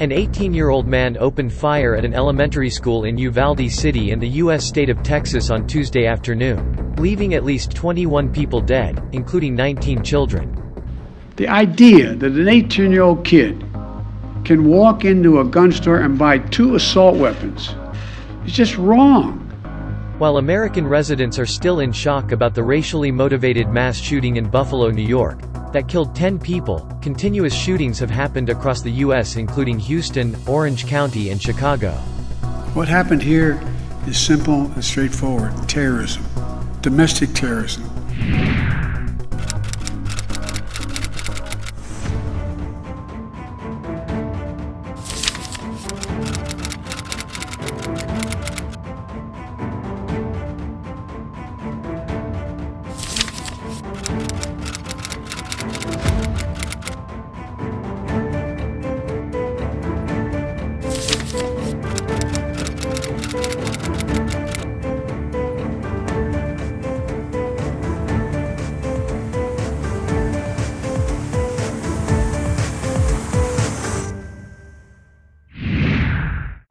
An 18-year-old man opened fire at an elementary school in Uvalde City in the U.S. state of Texas on Tuesday afternoon, leaving at least 21 people dead, including 19 children. The idea that an 18-year-old kid can walk into a gun store and buy 2 assault weapons is just wrong. While American residents are still in shock about the racially motivated mass shooting in Buffalo, New York, that killed 10 people, continuous shootings have happened across the U.S. including Houston, Orange County and Chicago. What happened here is simple and straightforward. Terrorism. Domestic terrorism.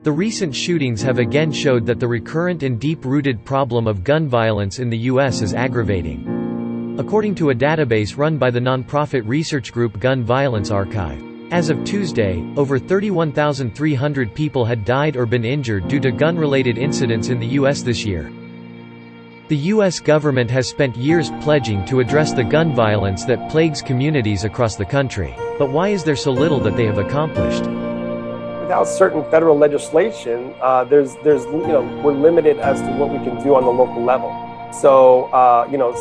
The recent shootings have again showed that the recurrent and deep-rooted problem of gun violence in the U.S. is aggravating. According to a database run by the nonprofit research group Gun Violence Archive, as of Tuesday, over 31,300 people had died or been injured due to gun-related incidents in the U.S. this year. The U.S. government has spent years pledging to address the gun violence that plagues communities across the country. But why is there so little that they have accomplished? Without certain federal legislation, we're limited as to what we can do on the local level. So,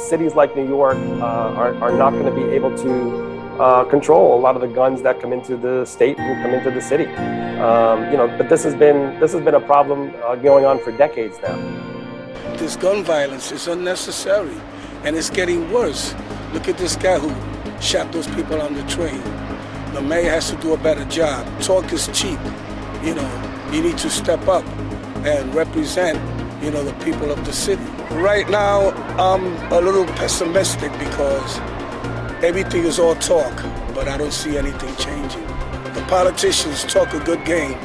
cities like New York are not going to be able to control a lot of the guns that come into the state and come into the city. But this has been a problem going on for decades now. This gun violence is unnecessary, and it's getting worse. Look at this guy who shot those people on the train. The mayor has to do a better job. Talk is cheap. You need to step up and represent, the people of the city. Right now, I'm a little pessimistic because everything is all talk, but I don't see anything changing. The politicians talk a good game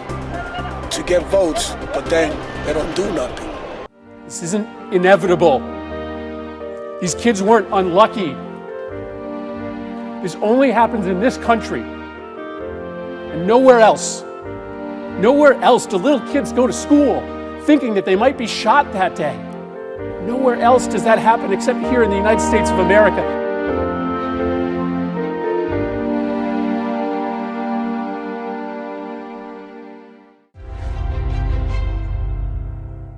to get votes, but then they don't do nothing. This isn't inevitable. These kids weren't unlucky. This only happens in this country. And nowhere else. Nowhere else do little kids go to school thinking that they might be shot that day. Nowhere else does that happen except here in the United States of America.